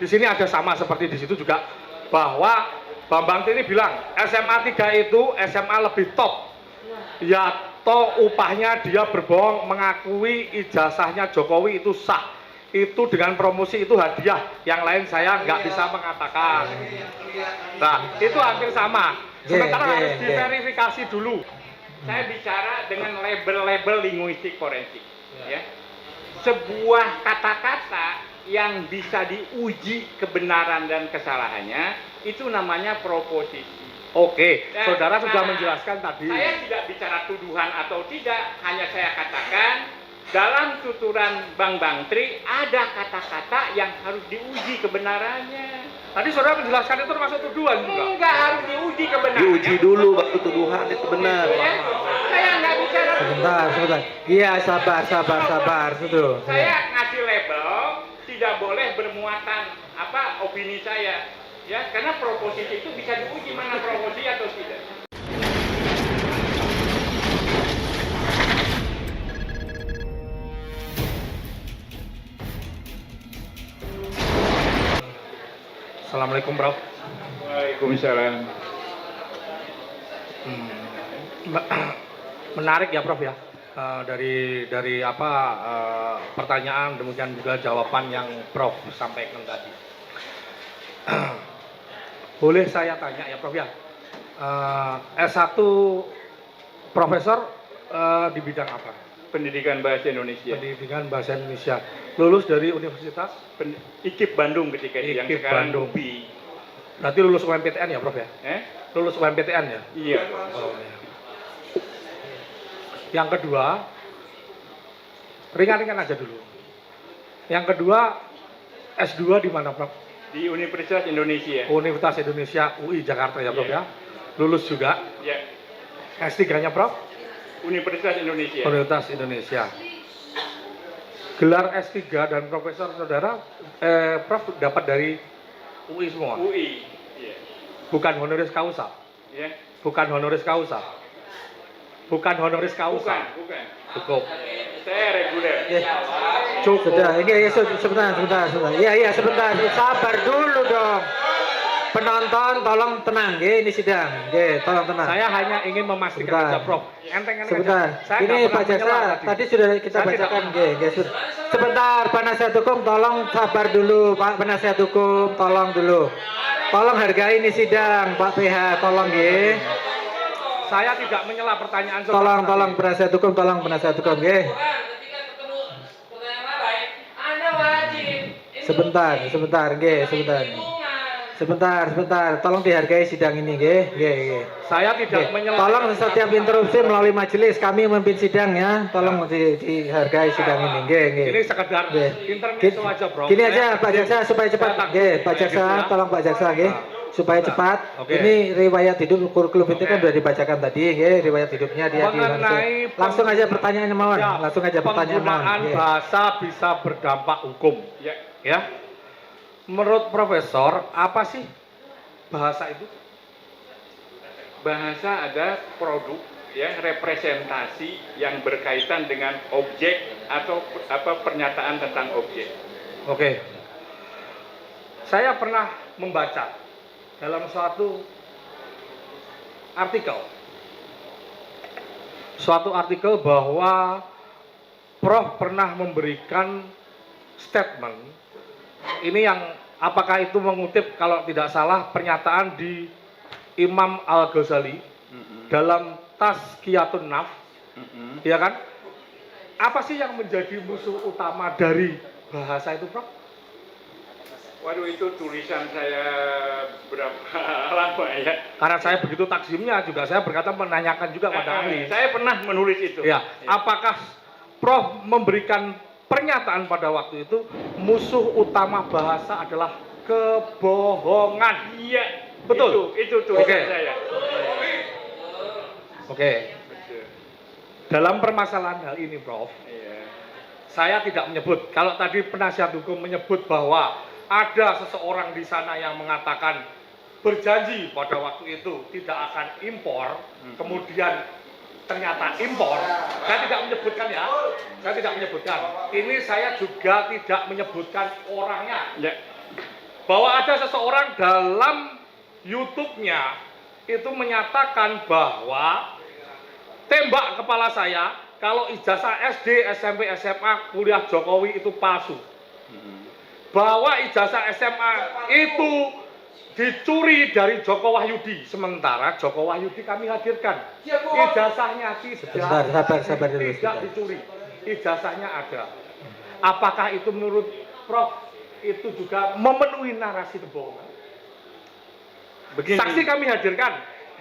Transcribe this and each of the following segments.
Di sini ada sama seperti di situ juga, bahwa Bambang Tiri bilang SMA 3 itu SMA lebih top. Ya toh upahnya dia berbohong mengakui ijazahnya Jokowi itu sah. Itu dengan promosi itu hadiah. Yang lain saya nggak bisa mengatakan. Nah itu hampir sama. Sementara harus diverifikasi dulu. Saya bicara dengan label-label linguistik forensik. Ya. Sebuah kata-kata yang bisa diuji kebenaran dan kesalahannya itu namanya proposisi. Oke, nah, saudara sudah menjelaskan tadi. Saya tidak bicara tuduhan atau tidak, hanya saya katakan dalam tuturan Bang Tri ada kata-kata yang harus diuji kebenarannya. Tadi saudara menjelaskan itu termasuk tuduhan juga. Enggak harus diuji kebenarannya. Diuji dulu baru tuduhan itu benar. Ya? Saya nggak bicara. Sebentar. Iya, sabar. Sudah. Saya ngasih label tidak boleh bermuatan opini saya. Ya, karena proposisi itu bisa diuji mana proposisi atau tidak. Assalamualaikum, Prof. Waalaikumsalam. Menarik ya, Prof ya. Dari pertanyaan demikian juga jawaban yang Prof sampaikan tadi. Boleh saya tanya ya Prof ya, S1 Profesor di bidang apa? Pendidikan Bahasa Indonesia. Pendidikan Bahasa Indonesia. Lulus dari Universitas? IKIP Bandung ketika itu, yang sekarang Bandung. UPI. Berarti lulus UMPTN ya Prof ya? Lulus UMPTN ya? Iya. Oh, ya. Yang kedua, ringan-ringan aja dulu. Yang kedua, S2 di mana Prof? Di Universitas Indonesia. Universitas Indonesia UI Jakarta ya Prof ya. Lulus juga. Ya. S3-nya Prof? Universitas Indonesia. Universitas Indonesia. Gelar S3 dan profesor saudara Prof dapat dari UI semua. UI. Ya. Bukan honoris causa. Ya. Bukan honoris causa. Bukan honoris causa. Bukan. Cukup. Saya reguler. Cukup. Sudah, ini sebentar. Iya, sebentar. Sabar dulu dong. Penonton tolong tenang, ini sidang. Tolong tenang. Saya hanya ingin memastikan aja Prof. Enteng-enteng Sebentar. aja. Saya Ini nggak Pak pernah Jaksa menyela tadi sudah kita Saya bacakan, tidak- Sebentar, penasihat hukum tolong sabar dulu, Pak penasihat hukum, tolong dulu. Tolong hargai ini sidang, Pak PH, tolong Saya tidak menyela pertanyaan saudara. Tolong penasihat hukum, Sebentar. Tolong dihargai sidang ini, Saya tidak menyela. Tolong setiap interupsi melalui majelis kami memimpin sidang ya. Tolong dihargai sidang ini, Ini sekedar intermezzo aja, Bro. Gini aja Pak Jaksa supaya cepat. Pak Jaksa, tolong Pak Jaksa, supaya cepat. Ini riwayat hidup kurikulum itu kan sudah dibacakan tadi, riwayat hidupnya dia langsung aja pertanyaannya mohon. Langsung aja pertanyaan mohon. Penggunaan bahasa bisa berdampak hukum. Ya. Menurut Profesor, apa sih bahasa itu? Bahasa ada produk representasi yang berkaitan dengan objek atau pernyataan tentang objek. Oke. Saya pernah membaca dalam suatu artikel bahwa Prof pernah memberikan statement ini yang apakah itu mengutip kalau tidak salah pernyataan di Imam Al-Ghazali dalam Tazkiyatun Nafs, ya kan? Apa sih yang menjadi musuh utama dari bahasa itu, Prof? Waduh, itu tulisan saya berapa lama ya? Karena saya begitu takzimnya juga saya berkata menanyakan juga pada ahli. Saya pernah menulis itu. Ya, apakah Prof memberikan pernyataan pada waktu itu musuh utama bahasa adalah kebohongan? Iya, betul. Itu tulisan saya. Oke. Dalam permasalahan hal ini, Prof, saya tidak menyebut. Kalau tadi penasihat hukum menyebut bahwa ada seseorang di sana yang mengatakan berjanji pada waktu itu tidak akan impor, kemudian ternyata impor. Saya tidak menyebutkan ya. Saya tidak menyebutkan. Ini saya juga tidak menyebutkan orangnya. Ya. bahwa ada seseorang dalam YouTube-nya itu menyatakan bahwa tembak kepala saya kalau ijazah SD, SMP, SMA, kuliah Jokowi itu palsu. Bahwa ijazah SMA itu dicuri dari Joko Wahyudi, sementara Joko Wahyudi kami hadirkan ijazahnya Sabar dulu, tidak dicuri, ijazahnya ada. Apakah itu menurut Prof itu juga memenuhi narasi kebohongan? Saksi kami hadirkan,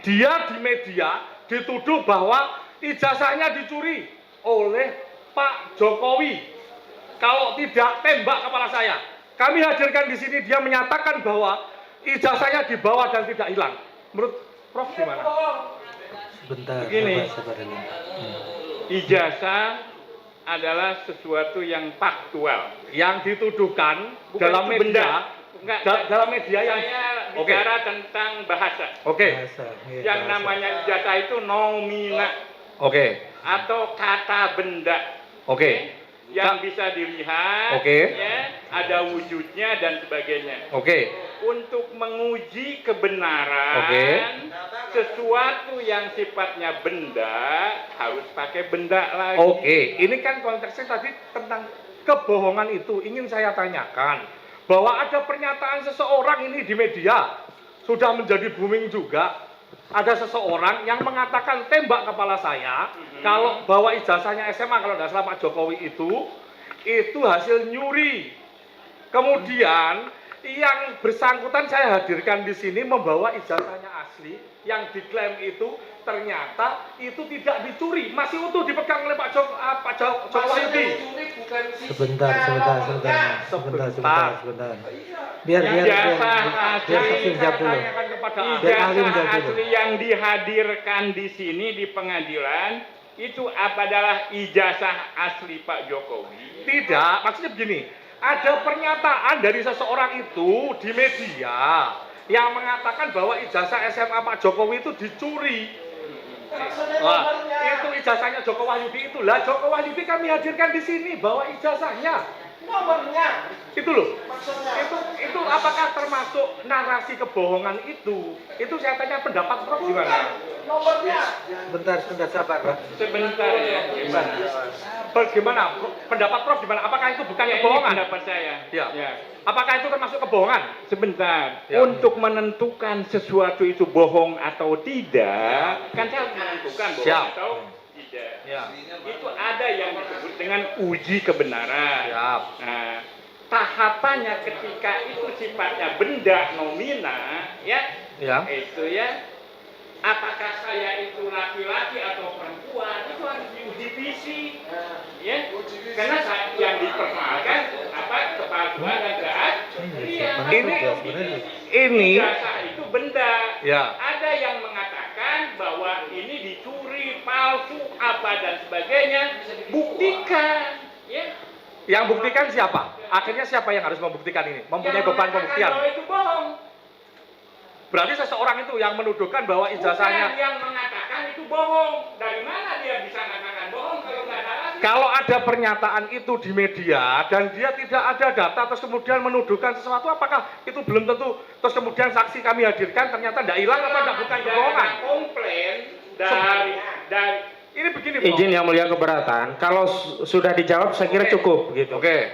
dia di media dituduh bahwa ijazahnya dicuri oleh Pak Jokowi. Kalau tidak tembak kepala saya. Kami hadirkan di sini, dia menyatakan bahwa ijazahnya dibawa dan tidak hilang. Menurut Prof gimana? Sebentar, Begini. sabar dulu. Ijazah adalah sesuatu yang faktual. Yang dituduhkan Bukan dalam itu media, benda. Enggak, dalam media yang saya Oke. bicara tentang bahasa. Oke. Bahasa, iya, Yang bahasa. namanya ijazah itu nomina Oke. atau kata benda. Oke. Yang bisa dilihat, Oke. ya, ada wujudnya dan sebagainya. Oke. Untuk menguji kebenaran Oke. sesuatu yang sifatnya benda harus pakai benda lagi. Oke, ini kan konteksnya tadi tentang kebohongan itu. Ingin saya tanyakan bahwa ada pernyataan seseorang ini di media sudah menjadi booming juga. Ada seseorang yang mengatakan tembak kepala saya kalau bahwa ijazahnya SMA kalau tidak salah Pak Jokowi itu hasil nyuri. Kemudian yang bersangkutan saya hadirkan di sini membawa ijazahnya asli, yang diklaim itu ternyata itu tidak dicuri, masih utuh dipegang oleh Pak Jokowi. Sebentar. Biar saksi jawab dulu. Tanyakan kepada Biar ahli Ijazah menjawab dulu. asli yang dihadirkan di sini di pengadilan itu adalah ijazah asli Pak Jokowi. Tidak, maksudnya begini, ada pernyataan dari seseorang itu di media yang mengatakan bahwa ijazah SMA Pak Jokowi itu dicuri. Wah, itu ijazahnya Joko Wahyudi itu. Lah Joko Wahyudi kami hadirkan di sini bahwa ijazahnya nomornya itu loh. Itu apakah termasuk narasi kebohongan itu? Itu saya tanya pendapat Prof gimana? Sebentar, sabar, Pak. Sebentar ya. Bagaimana? Pendapat Prof gimana? Apakah itu bukan Ini kebohongan? pendapat saya. Ya. Ya. Apakah itu termasuk kebohongan? Sebentar, Ya. untuk menentukan sesuatu itu bohong atau tidak, kan saya harus menentukan bohong Siap. atau tidak. Ya. Itu ada yang disebut dengan uji kebenaran. Siap. Nah, tahapannya ketika itu sifatnya benda nomina, ya, Ya. itu ya, apakah saya itu laki-laki atau perempuan, itu harus diuji fisik, ya, karena yang dipersoalkan apa kepalsuan dan keaslian. Ini Ijazah itu benda. Ya. Ada yang mengatakan bahwa ini dicuri, palsu, apa dan sebagainya. Buktikan, ya. yang buktikan siapa? Akhirnya siapa yang harus membuktikan ini? Mempunyai Yang beban mengatakan pembuktian. bahwa itu bohong. Berarti seseorang itu yang menuduhkan bahwa Bukan ijazahnya. yang mengatakan itu bohong. Dari mana dia bisa mengatakan bohong kalau nggak ada alasan? Kalau ada pernyataan itu di media dan dia tidak ada data terus kemudian menuduhkan sesuatu, apakah itu belum tentu terus kemudian saksi kami hadirkan ternyata tidak hilang apa tidak bukan Tidak kebohongan? ada komplain dari Ini begini, Bro. Izin yang mulia keberatan. Kalau sudah dijawab saya kira cukup gitu. Oke.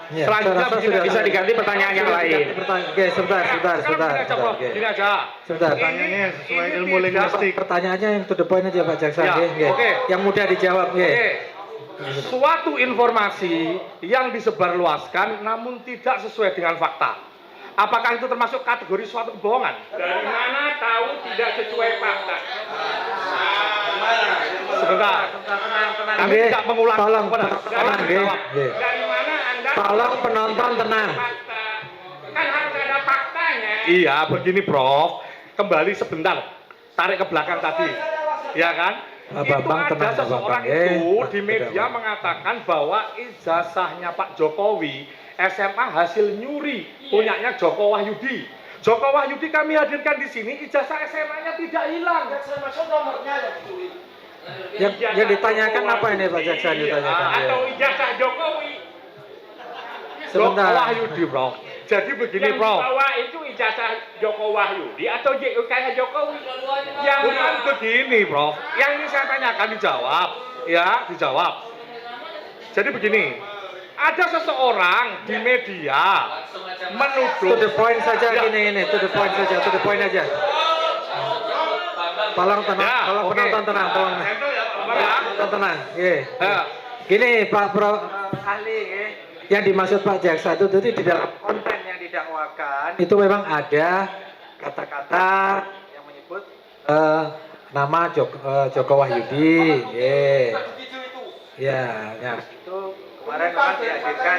Ya, Selanjutnya saya rasa begini, sudah Bisa diganti pertanyaan yang lain. Oke, sebentar. Sekarang gini aja, Prof. Oke. Gini aja. Sebentar. Pertanyaannya sesuai ilmu linguistik. Pertanyaannya yang to the point aja Pak Jaksa. Ya, nggih, nggih. oke. Yang mudah dijawab, nggih. Oke. Suatu informasi yang disebarluaskan namun tidak sesuai dengan fakta. Apakah itu termasuk kategori suatu kebohongan? dari mana tahu tidak sesuai fakta? Sebentar. Kami Nggih, tidak mengulang. tolong, Benar. tolong, nggih, nggih. Dari mana Anda Tolong penonton tenang. fakta? Kan harus ada faktanya. Iya, begini Prof. Kembali sebentar. Tarik ke belakang tadi. Ya kan? Pak Itu Bambang, ada tenang, Pak seseorang Bambang. itu Pak, di media tidak, Pak. mengatakan bahwa ijazahnya Pak Jokowi SMA hasil nyuri punyanya Joko Wahyudi. Joko Wahyudi kami hadirkan di sini, ijazah SMA-nya tidak hilang. Yang ditanyakan apa ini Pak Jaksa yang ditanyakan? Atau ijazah Jokowi. Sebentar. Joko Wahyudi, Bro. Jadi begini, Yang Prof. dibawa itu ijazah Joko Wahyudi atau kayak Jokowi? Yang Bukan begini, Prof. Yang ini saya tanyakan dijawab, ya, dijawab. Jadi begini, ada seseorang di media To menuduh. the point saja Ya. ini, to the point saja, to the point aja. Tolong tenang, Ya, tolong oke. penonton tenang, tolong. Sentral ya, Pak Bambang, ya. Penonton tenang. Oke. Ya. Gini Pak Pro ahli, yang dimaksud Pak Jaksa itu tadi di dalam konten yang didakwakan itu memang ada kata-kata yang menyebut nama Joko Wahyudi. Ya, itu kemarin memang dihadirkan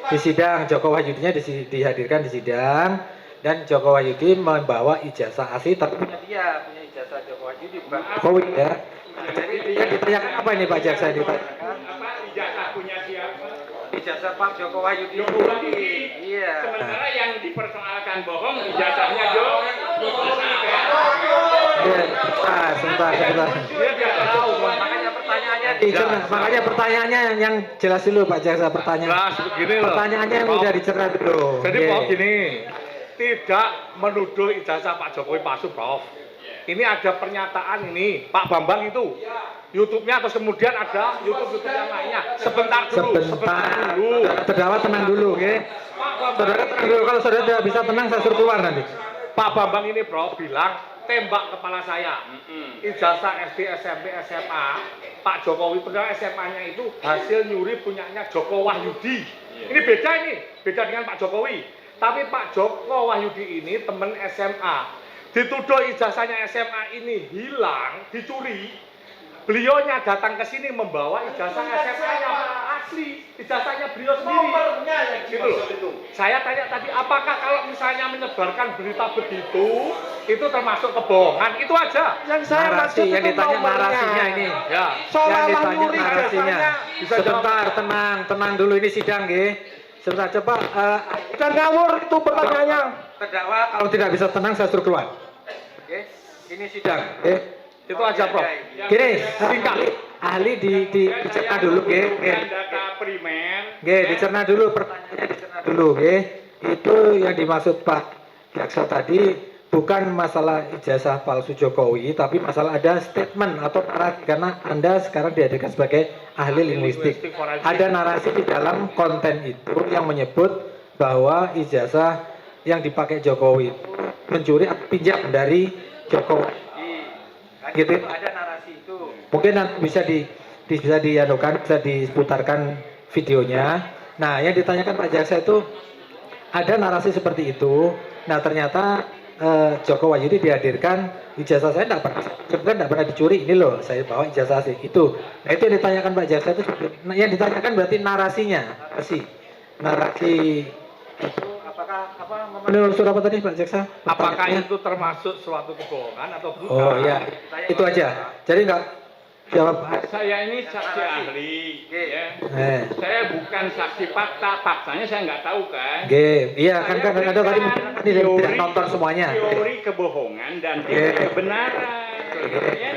di sidang. Joko Wahyudinya dihadirkan di sidang dan Joko Wahyudi membawa ijazah asli tapi punya ijazah Joko Wahyudi bukan Jokowi ya. Jadi yang ditanyakan apa ini Pak Jaksa ditanyakan? apa ijazah punya siapa? Ijazah Pak Joko Wahyudi. Joko Wahyudi. Iya. Sementara yang dipersoalkan bohong ijazahnya Joko. Iya, sebentar. Dia biar tahu, Pak. Makanya pertanyaannya yang jelas dulu Pak Jaksa pertanyaan. Jelas begini loh. Pertanyaannya yang Prof. udah dicerna dulu. Jadi Oke. Prof gini, tidak menuduh ijazah Pak Jokowi palsu, Prof. Ini ada pernyataan ini, Pak Bambang itu. YouTube-nya atau kemudian ada YouTube yang lainnya. Sebentar dulu. Terdakwa tenang dulu, oke? Saudara tenang dulu. Kalau saudara tidak bisa tenang, saya suruh keluar nanti. Pak Bambang ini, Prof, bilang tembak kepala saya. Ijazah SD, SMP, SMA, Pak Jokowi padahal SMA-nya itu hasil nyuri punyanya Joko Wahyudi. Ini beda dengan Pak Jokowi. Tapi Pak Joko Wahyudi ini teman SMA. Dituduh ijazahnya SMA ini hilang, dicuri. Beliaunya datang ke sini membawa ijazah SMA-nya asli, ijazahnya beliau sendiri. Gitu loh. Saya tanya tadi, apakah kalau misalnya menyebarkan berita begitu, itu termasuk kebohongan? Itu aja. Yang saya Narasi, maksud yang itu ditanya nomornya. narasinya ini. Ya. Yang Seolah-olah ditanya nyuri narasinya. ijazahnya. Bisa Sebentar, tenang dulu ini sidang, nggih. Sebentar, coba Dan ngawur itu pertanyaannya. terdakwa kalau tidak bisa tenang saya suruh keluar. Oke, ini sidang. Itu aja, Prof. Gini, ahli dicerna dulu, nggih. Dan data primer. Nggih, dicerna dulu pertanyaannya dicerna dulu, nggih. Itu yang dimaksud Pak Jaksa tadi bukan masalah ijazah palsu Jokowi, tapi masalah ada statement atau narasi karena Anda sekarang dihadirkan sebagai ahli linguistik. Ada narasi di dalam konten itu yang menyebut bahwa ijazah yang dipakai Jokowi itu mencuri atau pinjam dari Jokowi. Gitu, ada narasi itu. Mungkin nanti bisa dianukan, bisa diputarkan videonya. Nah, yang ditanyakan Pak Jaksa itu ada narasi seperti itu. Nah, ternyata Joko Wahyudi dihadirkan, ijazah saya tidak pernah dicuri. Ini loh, saya bawa ijazah asli itu. Nah, itu yang ditanyakan Pak Jaksa itu. Nah, yang ditanyakan berarti narasinya, narasi itu apakah memenuhi unsur apa tadi Pak Jaksa? Apakah Pertanyaannya? itu termasuk suatu kebohongan atau bukan? Oh iya, itu aja. Jadi enggak jawab. Saya ini saksi ahli, ya. Saya bukan saksi fakta, faktanya saya nggak tahu kan. Iya kan Saya ada tadi berikan tidak nonton semuanya. Teori kebohongan dan teori kebenaran. Ya.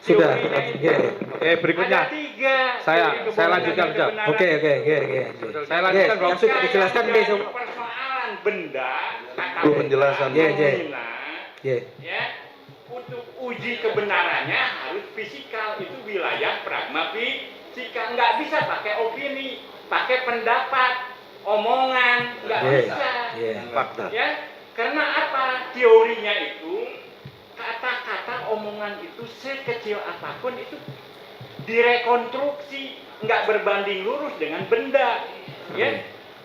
Sudah. Teorinya Berikutnya. ada 3. Saya teori kebohongan lanjutkan, dan Jok. kebenaran. Oke. Saya lanjutkan, Bro. Yang sudah dijelaskan Saya besok. persoalan benda, kata Penjelasan. Iya. ya, untuk uji kebenarannya harus fisikal, itu wilayah pragma fisika, nggak bisa pakai opini, pakai pendapat, omongan, nggak bisa. Fakta. Ya, karena apa? Teorinya itu kata-kata omongan itu sekecil apapun itu direkonstruksi, nggak berbanding lurus dengan benda. Ya,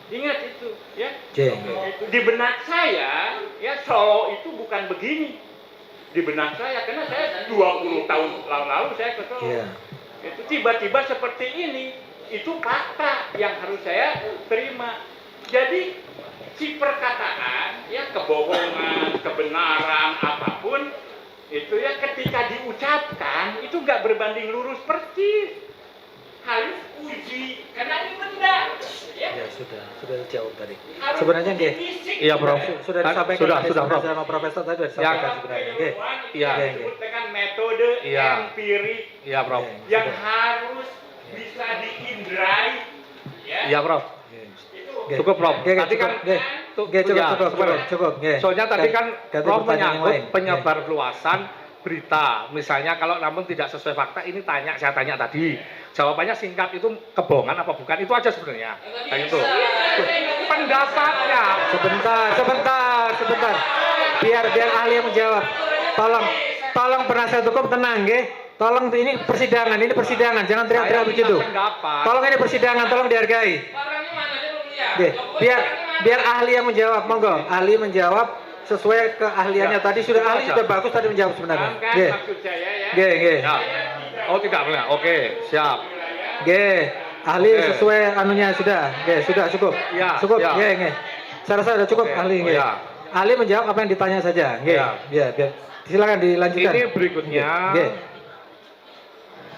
ingat itu. Ya, di benak saya, ya Solo itu bukan begini. Di benak saya, karena saya 20 tahun lalu saya ke Solo. Itu tiba-tiba seperti ini. Itu fakta yang harus saya terima. Jadi si perkataan, ya kebohongan, kebenaran, apapun itu ya ketika diucapkan itu nggak berbanding lurus persis, harus uji karena ini benda. Ya sudah dijawab tadi. harus Sebenarnya uji nggih. fisik. Iya, Bro. Sudah disampaikan Sudah, Prof. sama Profesor tadi sudah disampaikan sebenarnya. Nggih. Iya. Yang disebut dengan metode Iya. empirik Iya, Prof. yang harus bisa diindrai. Ya. Iya, Prof. Itu Nggih. Cukup, Prof. Nggih, Tadi kan cukup. Nggih. Oke, cukup, ya, cukup, sebentar. cukup. Oke. Soalnya tadi kan Ganti Prof pertanyaan yang menyangkut lain. penyebar luasan berita. Misalnya kalau namun tidak sesuai fakta, ini saya tanya tadi. Jawabannya singkat itu kebohongan apa bukan? Itu aja sebenarnya. Kayak itu. Pendapatnya. Sebentar. Biar ahli yang menjawab. Tolong penasihat hukum tenang, nggih. Tolong ini persidangan, jangan teriak-teriak Saya begitu. minta pendapat. Tolong ini persidangan, tolong dihargai. Oke, biar ahli yang menjawab, monggo. Ahli menjawab sesuai keahliannya Ya, tadi sudah itu ahli aja. sudah bagus tadi menjawab sebenarnya. Paham kan Nggih. maksud saya ya? Nggih. Ya. Oh tidak boleh. Oke, siap. Nggih. Ahli Oke. sesuai anunya sudah. Nggih, sudah cukup. Ya, Cukup. ya. Nggih. Saya rasa sudah cukup Oke, ahli oh, nggih. ya. Ahli menjawab apa yang ditanya saja. Nggih. Ya. Ya, biar silakan dilanjutkan. Ini berikutnya. Nggih.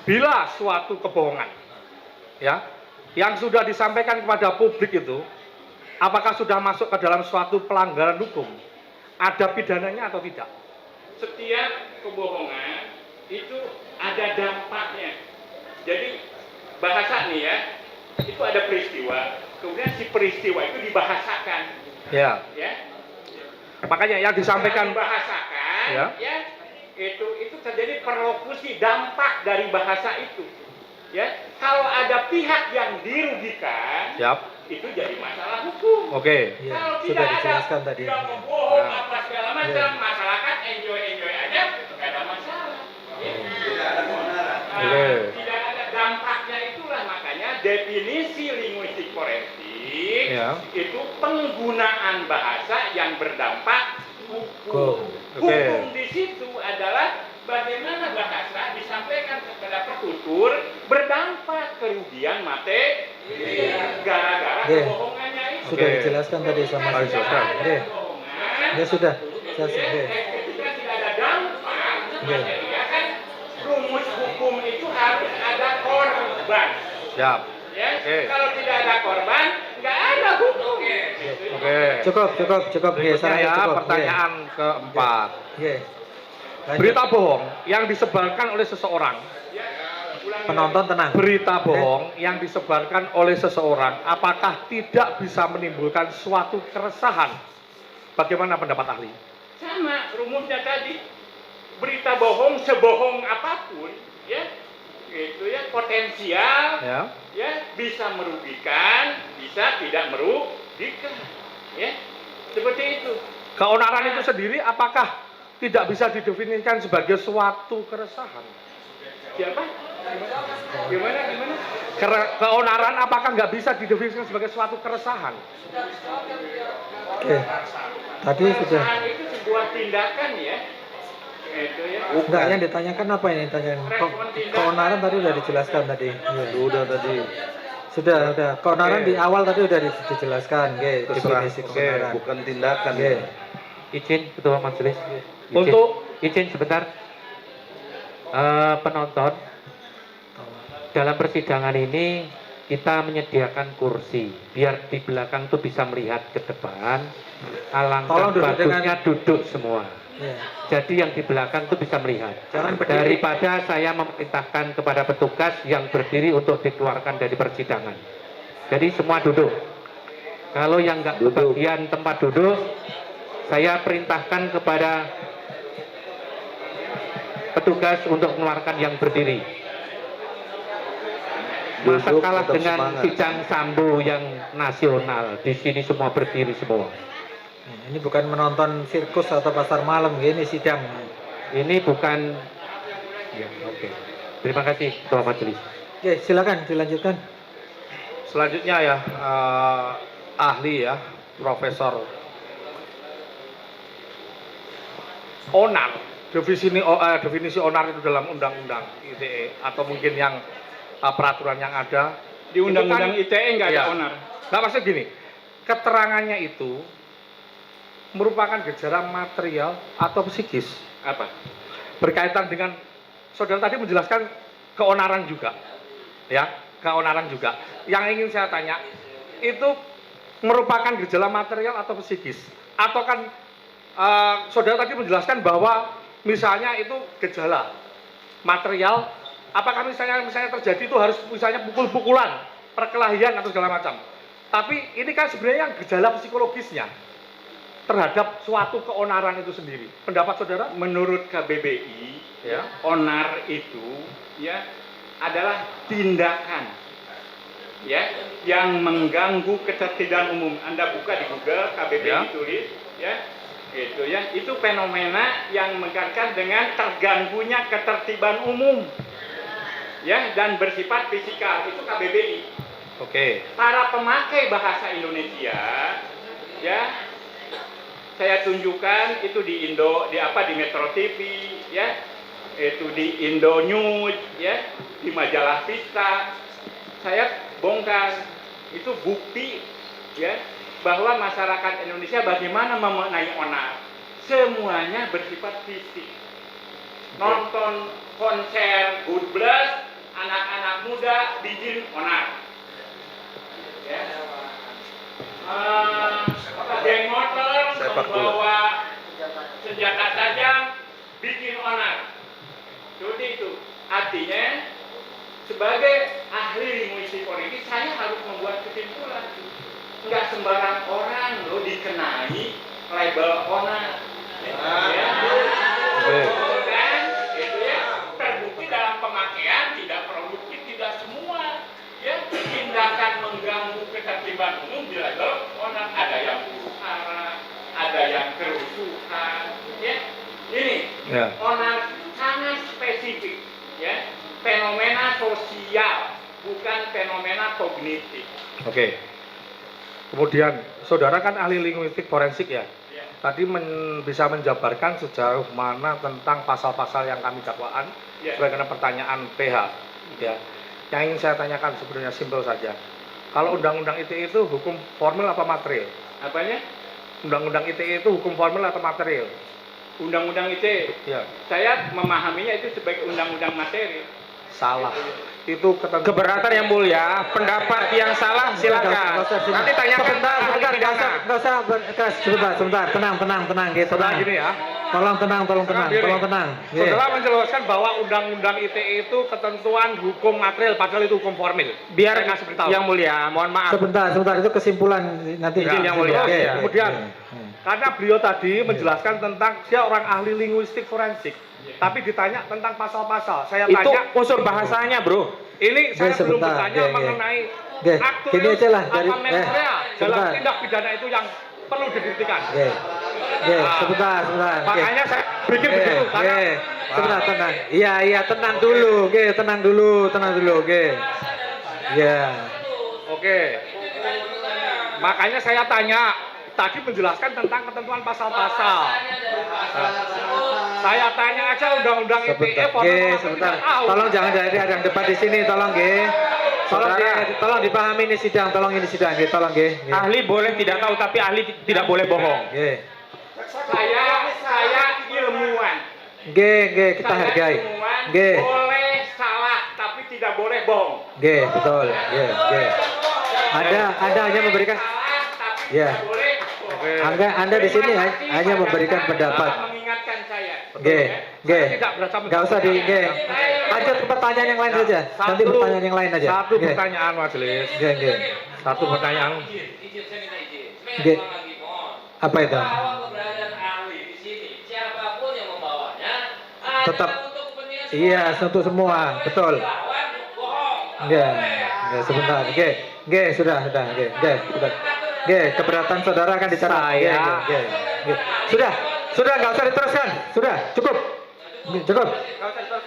Bila suatu kebohongan, ya, yang sudah disampaikan kepada publik itu, apakah sudah masuk ke dalam suatu pelanggaran hukum? Ada pidananya atau tidak? Setiap kebohongan itu ada dampaknya. Jadi bahasa nih ya, itu ada peristiwa, kemudian si peristiwa itu dibahasakan, Ya. ya. Makanya yang disampaikan, Dibahasakan, Ya. ya. Itu terjadi perlokusi dampak dari bahasa itu. Ya, kalau ada pihak yang dirugikan, siap. itu jadi masalah hukum. Oke. Iya, Kalau sudah tidak ada, dijelaskan tadi. tidak membohong Ya. apa segala macam, masyarakat enjoy aja, nggak ada masalah. Ya. Nah, Oke. tidak ada dampaknya, itulah makanya definisi linguistik forensik Ya. itu penggunaan bahasa yang berdampak hukum. Oke. Hukum di situ adalah bagaimana bahasa disampaikan kepada petutur berdampak kerugian materi gara-gara Oke. kebohongannya itu. Sudah Oke. dijelaskan tadi sama Harus saya. jelaskan. Nggih. Ya sudah. Saya nggih. Ketika tidak ada dampak, Oke. ya kan rumus hukum itu harus ada korban. Siap. Ya, Oke. kalau tidak ada korban, nggak ada hukum. Oke. Cukup. Nggih, Berikutnya sarannya ya, cukup. pertanyaan keempat. Nggih. Lanjut. Berita bohong yang disebarkan oleh seseorang. Penonton tenang. Berita bohong yang disebarkan oleh seseorang, apakah tidak bisa menimbulkan suatu keresahan? Bagaimana pendapat ahli? Sama rumusnya tadi. Berita bohong sebohong apapun, ya, itu ya potensial, Ya. bisa merugikan, bisa tidak merugikan, ya, seperti itu. Keonaran itu sendiri apakah tidak bisa didefinisikan sebagai suatu keresahan? Siapa? Gimana? Keonaran apakah nggak bisa didefinisikan sebagai suatu keresahan? Oke. Tadi sudah. Keresahan itu sebuah tindakan ya. Itu ya. Enggak, yang ditanyakan apa ini? Tanyakan. Keonaran tadi sudah dijelaskan tadi. Iya. Udah tadi. Sudah. Keonaran Oke. di awal tadi sudah dijelaskan, nggih, Terserah. definisi Oke, keonaran. Bukan tindakan. Nggih. Izin Ketua Majelis. Untuk izin sebentar. Penonton, dalam persidangan ini kita menyediakan kursi biar di belakang tuh bisa melihat ke depan. Alangkah Tolong duduk bagusnya duduk semua. Iya. Jadi yang di belakang tuh bisa melihat. Jangan berdiri. Daripada saya memerintahkan kepada petugas yang berdiri untuk dikeluarkan dari persidangan. Jadi semua duduk. Kalau yang nggak Duduk. kebagian tempat duduk, saya perintahkan kepada petugas untuk mengeluarkan yang berdiri. Masa Duduk, kalah tetap dengan semangat. Kijang Sambo yang nasional. Di sini semua berdiri semua. Ini bukan menonton sirkus atau pasar malam, ini sidang. Ini bukan. Ya, oke. Terima kasih Ketua Majelis. Oke, silakan dilanjutkan. selanjutnya ya, ahli ya, Profesor onar. Definisi onar itu dalam undang-undang ITE atau mungkin yang peraturan yang ada Di undang-undang itu kan- ITE nggak ada Iya. onar. Nggak, maksud gini, keterangannya itu merupakan gejala material atau psikis Apa? berkaitan dengan saudara tadi menjelaskan keonaran juga, ya, keonaran juga. Yang ingin saya tanya itu merupakan gejala material atau psikis, atau kan saudara tadi menjelaskan bahwa misalnya itu gejala material, apakah misalnya terjadi itu harus misalnya pukul-pukulan, perkelahian atau segala macam. Tapi ini kan sebenarnya yang gejala psikologisnya. terhadap suatu keonaran itu sendiri. Pendapat saudara? Menurut KBBI, Ya. onar itu ya adalah tindakan ya yang mengganggu ketertiban umum. Anda buka di Google KBBI Ya. tulis ya. Itu fenomena yang mengkaitkan dengan terganggunya ketertiban umum. Ya, dan bersifat fisikal. Itu KBBI. Oke. Para pemakai bahasa Indonesia ya, saya tunjukkan itu di di Metro TV ya, itu di Indo News ya, di majalah Vista. Saya bongkar itu bukti ya bahwa masyarakat Indonesia bagaimana memaknai onar. Semuanya bersifat fisik. Nonton konser Good Blast, anak-anak muda bikin onar. Ya. Geng motor membawa senjata tajam bikin onar. Seperti itu. Artinya sebagai ahli linguistik forensik saya harus membuat kesimpulan. Enggak sembarang orang loh dikenai label onar. Ya. Dan itu ya terbukti dalam pemakaian tidak produktif, tidak semua. Ya, tindakan mengganggu ketertiban umum di label onar, ada yang huru-hara, ada yang kerusuhan, ya. Ini Ya. onar sangat spesifik, ya, fenomena sosial, bukan fenomena kognitif. Oke. Kemudian, saudara kan ahli linguistik forensik ya. Ya. Tadi bisa menjabarkan sejauh mana tentang pasal-pasal yang kami dakwaan Ya. sebagaimana pertanyaan PH. Ya. Yang ingin saya tanyakan sebenarnya simpel saja. Kalau undang-undang ITE itu hukum formil apa material? Apanya? Undang-undang ITE itu hukum formil atau material? Undang-undang ITE. Ya. Saya memahaminya itu sebagai undang-undang materi. Salah. Itu ketentuan. Keberatan yang mulia, pendapat yang salah silakan. Nanti tanyakan ahli pidana. Enggak usah berkeras, sebentar, tenang gitu. Saudara gini ya. Tolong tenang. Nggih. Saudara menjelaskan bahwa undang-undang ITE itu ketentuan hukum material padahal itu hukum formil. Biar Saya ngasih beritahu. yang mulia, mohon maaf. Sebentar, itu kesimpulan nanti. Izin yang mulia. Oke, Ya. Kemudian oke. karena beliau tadi menjelaskan tentang dia orang ahli linguistik forensik, tapi ditanya tentang pasal-pasal. Saya Itu tanya, unsur bahasanya, Bro. ini saya belum sebentar, bertanya oke. mengenai Oke, aktual gini aja lah, dari- apa mens rea dalam sebentar. tindak pidana itu yang perlu dibuktikan. Oke, sebentar. Oke. Makanya saya bikin begitu karena Sebentar, tenang. Iya, tenang dulu, oke. Iya. oke. Makanya saya tanya tadi menjelaskan tentang ketentuan pasal-pasal. Saya tanya aja undang-undang ITE Sebentar, formil apa sebentar. tidak tahu. Tolong jangan ada yang debat di sini, tolong Saudara. tolong dipahami ini sidang, tolong tolong Ahli boleh tidak tahu, tapi ahli tidak boleh bohong. Saya ilmuwan. Kita Saya hargai. ilmuwan, Nggih. boleh salah tapi tidak boleh bohong. Betul. Anda hanya memberikan Salah tapi Ya. tidak boleh bohong. Anda di sini Terima kasih hanya pada memberikan Anda pendapat. mengingatkan saya. Saya tidak berasa Nggak usah lanjut ke pertanyaan yang lain saja. Nanti pertanyaan yang lain aja. Satu Nggih. pertanyaan majelis. Nggih. Satu pertanyaan. Izin, saya minta izin. Nggih. Lagi mohon. Apa itu? Bahwa keberadaan ahli di sini, siapapun yang membawanya, adalah Tetap. untuk kepentingan semua. Iya, untuk semua, betul. Lawan, bohong. Nggih, sebentar. Sudah. Keberatan saudara akan dicatat. Nggih. Sudah, nggak usah diteruskan. Sudah, cukup.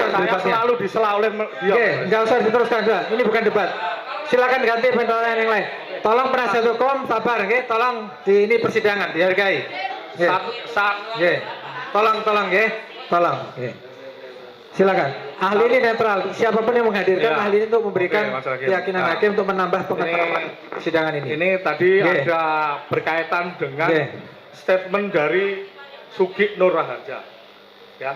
Saya selalu disela oleh dia. Nggak usah diteruskan, sudah. Ini bukan debat. Silakan ganti pertanyaan yang lain. Tolong penasihat hukum sabar, tolong ini persidangan dihargai. Nggih. Tolong. Silakan. Ahli ini netral. Siapapun yang menghadirkan Ya. ahli ini untuk memberikan Oke, Mas Hakim. keyakinan Nah. hakim untuk menambah pengetahuan persidangan ini. Ini tadi Nggih. ada berkaitan dengan Nggih. statement dari Sugi Nur Raharja, ya,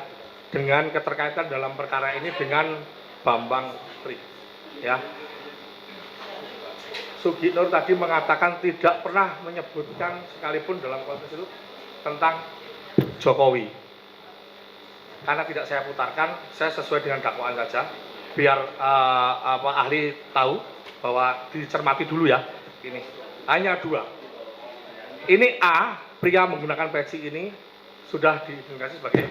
dengan keterkaitan dalam perkara ini dengan Bambang Tri, ya. Sugi Nur tadi mengatakan tidak pernah menyebutkan sekalipun dalam konteks itu tentang Jokowi. Karena tidak saya putarkan, saya sesuai dengan dakwaan saja, biar ahli tahu bahwa dicermati dulu ya. Ini hanya dua. Ini A pria menggunakan peci ini sudah diidentifikasi sebagai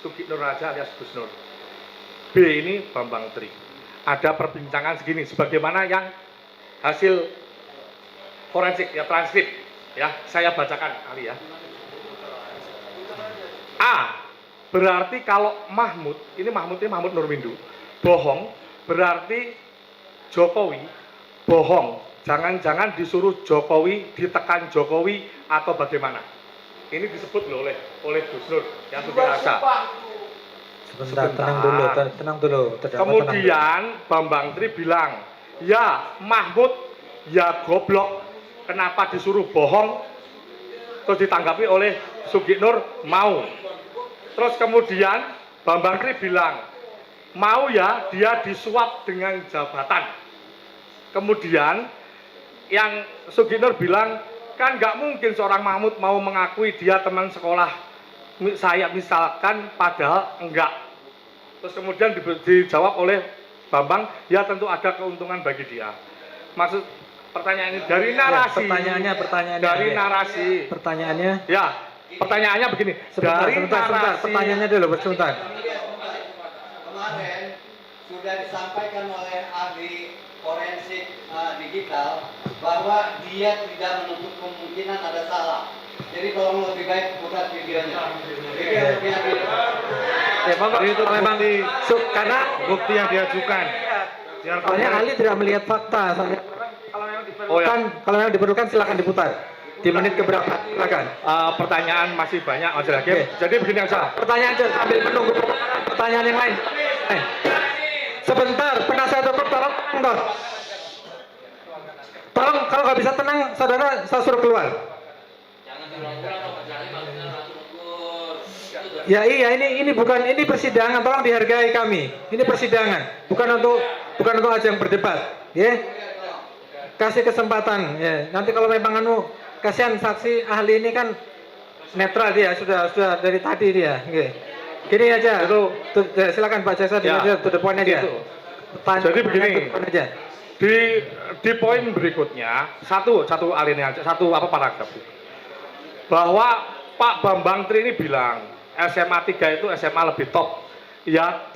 Sugiknur Raja alias Gus Nur. B ini Bambang Tri. Ada perbincangan segini, sebagaimana yang hasil forensik ya, transkrip ya, saya bacakan kali ya. A, berarti kalau Mahmud ini Mahmud Nurwindu bohong, berarti Jokowi bohong. Jangan-jangan disuruh Jokowi, ditekan Jokowi atau bagaimana? Ini disebut loh oleh Gus Nur yang sudah rasa. Sebentar, tenang dulu. Kemudian Bambang Tri bilang, ya Mahmud, ya goblok, kenapa disuruh bohong? Terus ditanggapi oleh Sugiknur, mau. Terus kemudian Bambang Tri bilang, mau ya, dia disuap dengan jabatan. Kemudian yang Sugiknur bilang, kan nggak mungkin seorang Mahmud mau mengakui dia teman sekolah saya misalkan, padahal enggak. Terus kemudian dijawab oleh Bambang, ya tentu ada keuntungan bagi dia. Maksud pertanyaan ini dari narasi. Ya, pertanyaannya. Ya, pertanyaannya begini. Sebentar, Narasi, pertanyaannya dulu, sebentar. Kemarin sudah disampaikan oleh ahli forensik digital bahwa dia tidak menutup kemungkinan ada salah. Jadi tolong lebih baik putar videonya. Jadi lebih adil. Ya, itu memang karena bukti yang diajukan. soalnya ahli tidak melihat fakta. Soalnya kalau memang diperlukan silakan diputar. Di menit keberapa? Silakan. Pertanyaan masih banyak, Mas Hakim. Oke. Jadi begini aja. Pertanyaan aja sambil menunggu pertanyaan yang lain. Sebentar, penasihat hukum tolong tenang toh. Tolong kalau nggak bisa tenang, saudara saya suruh keluar. Jangan diulang-ulang dong, jangan maksudnya langsung ukur. Ya iya, ini persidangan, tolong dihargai kami. Ini persidangan, bukan untuk ajang berdebat, ya. Kasih kesempatan, ya. Nanti kalau memang kasihan saksi ahli ini kan netral dia, sudah dari tadi dia, ya. Gini aja, silakan Pak Jaksa to the point aja. Jadi begini, aja. di poin berikutnya satu alinea, paragraf bahwa Pak Bambang Tri ini bilang SMA 3 itu SMA lebih top, ya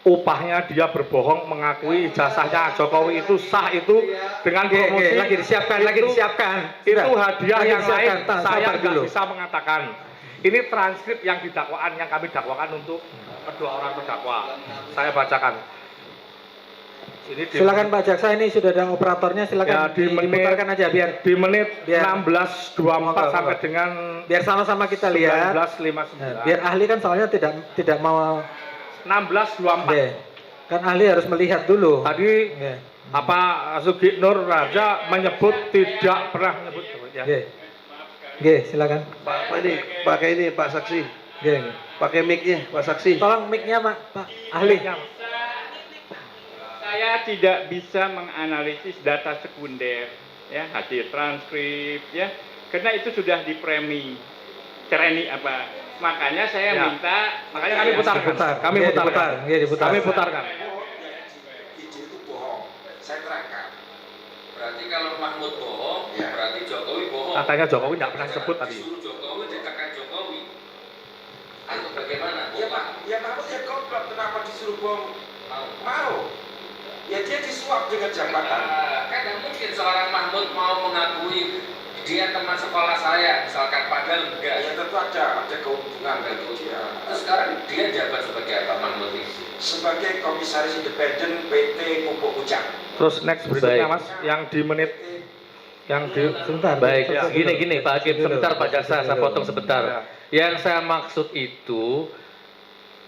upahnya dia berbohong mengakui ijazahnya Jokowi itu sah, itu dengan promosi lagi disiapkan itu hadiah yang lain saya nggak dulu. bisa mengatakan. Ini transkrip yang didakwaan, yang kami dakwakan untuk kedua orang terdakwa. Saya bacakan. Silakan Pak Jaksa, ini sudah ada operatornya, silakan ya, diputarkan aja biar di menit 16.24 sampai dengan biar sama-sama kita lihat. 19.59. Biar ahli kan soalnya tidak mau 16.24. Kan ahli harus melihat dulu. Tadi Sugiknur Raja menyebut tidak pernah menyebut ya. Silakan. Pakai ini Pak Saksi. Pakai mic-nya Pak Saksi. Tolong mic-nya Pak ahli. Saya tidak bisa menganalisis data sekunder, ya, hasil transkrip, ya, karena itu sudah dipremi, makanya saya minta, makanya kami putarkan. Kami putarkan. Ide itu bohong. Saya terangkan. Berarti kalau Mahmud bohong, berarti Jokowi bohong. Katanya Jokowi nggak pernah sebut tadi. Disuruh Jokowi, ditekan Jokowi. Atau bagaimana? Ya Pak, Mahmud ya goblok, kenapa disuruh bohong? Mau. Ya dia disuap dengan jabatan. Kan tidak mungkin seorang Mahmud mau mengakui dia teman sekolah saya, misalkan, padahal enggak. Ya tentu ada keuntungan bagi dia. Terus sekarang dia jabat sebagai apa Mahmud ini? Sebagai komisaris independen PT Pupuk Ujang. Terus next berikutnya Mas, yang di menit sebentar. Baik, gini Pak Hakim, sebentar Pak Jaksa, saya potong sebentar. Yang saya maksud itu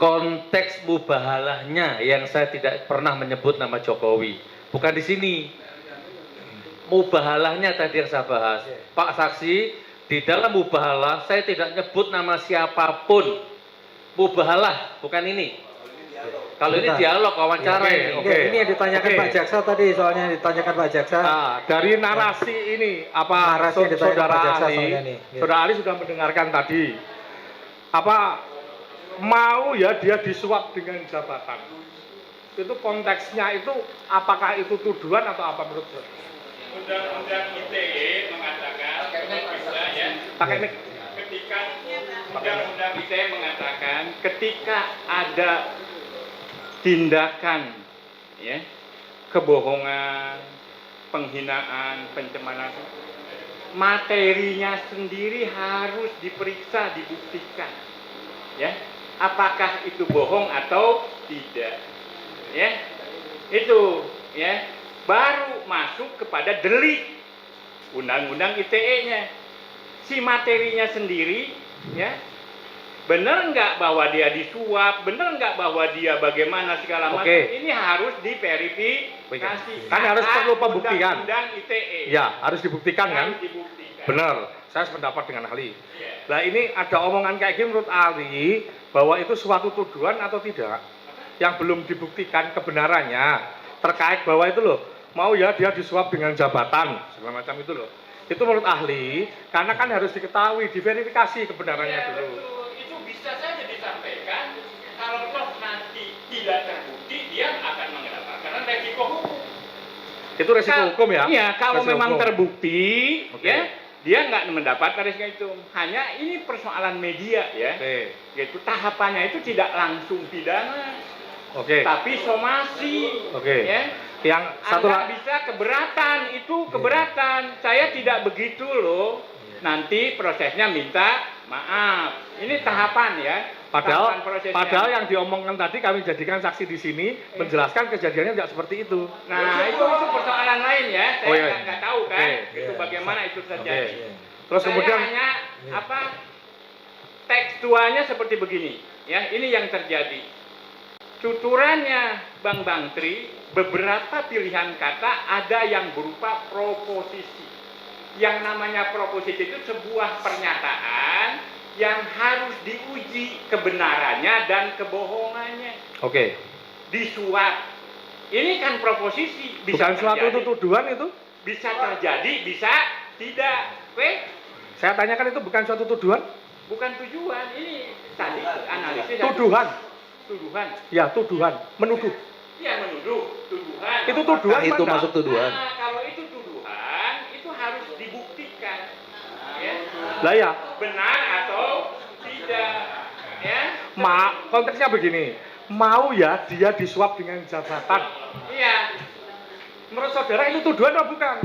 konteks mubahalahnya yang saya tidak pernah menyebut nama Jokowi. Bukan di sini. Mubahalahnya tadi yang saya bahas. Pak Saksi, di dalam mubahalah saya tidak nyebut nama siapapun. Mubahalah, bukan ini. Kalau ini dialog, wawancara ini. Ini yang ditanyakan Pak Jaksa tadi, soalnya ditanyakan Pak Jaksa. Dari narasi ini, saudara ahli sudah mendengarkan tadi. Mau ya dia disuap dengan jabatan. Itu konteksnya itu, apakah itu tuduhan atau apa menurut saya? Undang-undang ITE mengatakan kalau bisa ya Pakai mic. Ketika undang-undang ITE mengatakan ketika ada tindakan ya kebohongan, penghinaan, pencemaran, materinya sendiri harus diperiksa, dibuktikan. Ya, apakah itu bohong atau tidak? Ya, itu ya baru masuk kepada delik undang-undang ITE-nya. Si materinya sendiri, ya, benar nggak bahwa dia disuap, benar nggak bahwa dia bagaimana segala macam, ini harus diverifikasi. Kan harus perlu pembuktian. Undang-undang ITE. Ya, harus dibuktikan kan? Harus dibuktikan. Benar, saya sependapat dengan ahli. Nah ini ada omongan kayak gini menurut ahli bahwa itu suatu tuduhan atau tidak yang belum dibuktikan kebenarannya terkait bahwa itu loh mau ya dia disuap dengan jabatan segala macam itu loh. Itu menurut ahli karena kan harus diketahui, diverifikasi kebenarannya Ya, dulu. betul. Itu bisa saja disampaikan kalau toh nanti tidak terbukti dia akan mengenapa karena resiko hukum. Itu resiko hukum ya? Iya, kalau Resiko memang hukum. terbukti, Oke. ya, dia nggak mendapat resiko itu. Hanya ini persoalan media, ya. Oke. Gitu. Tahapannya itu tidak langsung pidana, Oke. tapi somasi. Oke. Ya. Yang satu Anda bisa keberatan, itu keberatan. Saya tidak begitu loh. Nanti prosesnya minta maaf. Ini tahapan ya. Padahal, Tahapan prosesnya. padahal yang diomongkan tadi kami jadikan saksi di sini menjelaskan kejadiannya tidak seperti itu. Nah, itu persoalan lain ya. Saya Oh, iya. nggak tahu kan, Oke. itu bagaimana itu terjadi. Terus Saya kemudian hanya tekstualnya seperti begini, ya. Ini yang terjadi. Tuturannya Bang Bangtri, beberapa pilihan kata ada yang berupa proposisi. Yang namanya proposisi itu sebuah pernyataan yang harus diuji kebenarannya dan kebohongannya. Oke. Disuap. Ini kan proposisi, bisa Bukan suatu terjadi. itu tuduhan itu? Bisa terjadi, bisa tidak. Oke? Saya tanyakan itu bukan suatu tuduhan? Bukan tujuan. Ini tadi analisis. Tuduhan. Tuduhan. Ya, tuduhan. Menuduh. Iya, menuduh. Tuduhan. Itu tuduhan Apakah itu mana? masuk tuduhan? Nah, kalau itu tuduhan, itu harus dibuktikan. Ya. Lah ya, Benar atau tidak. Ya. konteksnya begini. Mau ya dia disuap dengan jabatan. Iya. Menurut saudara itu tuduhan atau bukan?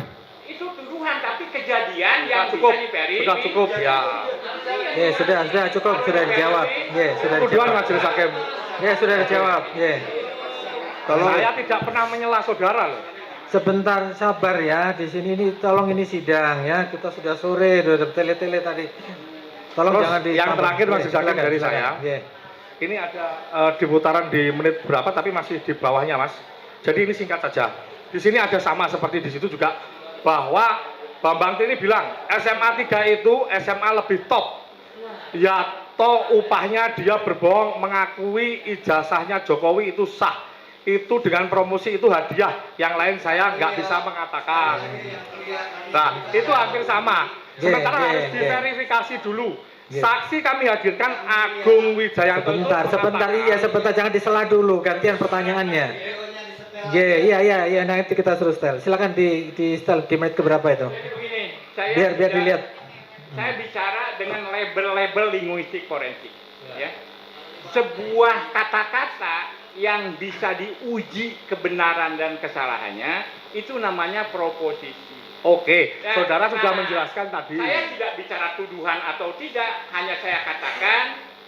Itu tuduhan, tapi kejadian yang Cukup. bisa diverifikasi. Sudah cukup ya. Ya, sudah cukup, sudah dijawab. Ya, sudah Tuduhan dijawab. majelis hakim. Ya, sudah dijawab. Ya. Tolong Saya tidak pernah menyela saudara loh. Sebentar sabar ya, di sini ini tolong ini sidang ya, kita sudah sore, udah tele-tele tadi. Tolong Terus jangan di. yang terakhir Ya, majelis hakim silakan, dari silakan. saya. Ya. Ini ada di putaran di menit berapa tapi masih di bawahnya Mas. Jadi ini singkat saja. Di sini ada sama seperti di situ juga bahwa Bambang ini bilang SMA 3 itu SMA lebih top. Ya toh upahnya dia berbohong mengakui ijazahnya Jokowi itu sah. Itu dengan promosi itu hadiah. Yang lain saya nggak bisa mengatakan. Nah itu hampir sama. Sementara harus diverifikasi dulu. Saksi kami hadirkan Agung Wijayanto itu Sebentar, iya sebentar, jangan disela dulu, gantian pertanyaannya. Iya, nanti kita suruh setel. Silakan di setel di menit keberapa itu? Begini, Biar dilihat. Saya bicara dengan label-label linguistik forensik. Ya. Sebuah kata-kata yang bisa diuji kebenaran dan kesalahannya itu namanya proposisi. Oke, Ya, saudara sudah nah, menjelaskan tadi. Saya tidak bicara tuduhan atau tidak, hanya saya katakan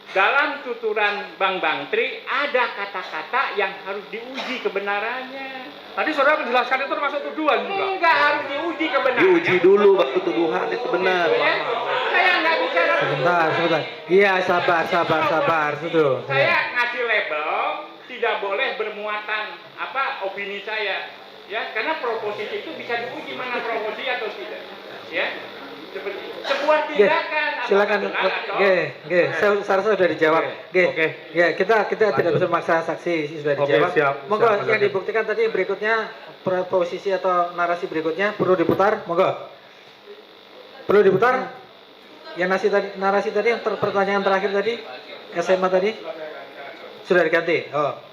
dalam tuturan Bang Bangtri ada kata-kata yang harus diuji kebenarannya. Tadi saudara menjelaskan itu termasuk tuduhan juga. Enggak harus diuji kebenarannya. diuji dulu baru tuduhan itu benar. Ya, saya nggak bicara Sebentar. Iya, sabar. Itu. Saya ngasih label tidak boleh bermuatan opini saya. Ya, karena proposisi itu bisa diuji mana proposisi atau tidak. Ya. Seperti sebuah tindakan Silakan. Saya sudah dijawab. Oke. Ya, kita tidak bisa memaksa saksi, sudah Oke, dijawab. siap. Monggo Siap, yang silakan. dibuktikan tadi berikutnya posisi atau narasi berikutnya perlu diputar, monggo. Perlu diputar? Yang narasi tadi yang pertanyaan terakhir tadi SMA tadi sudah diganti. Oh.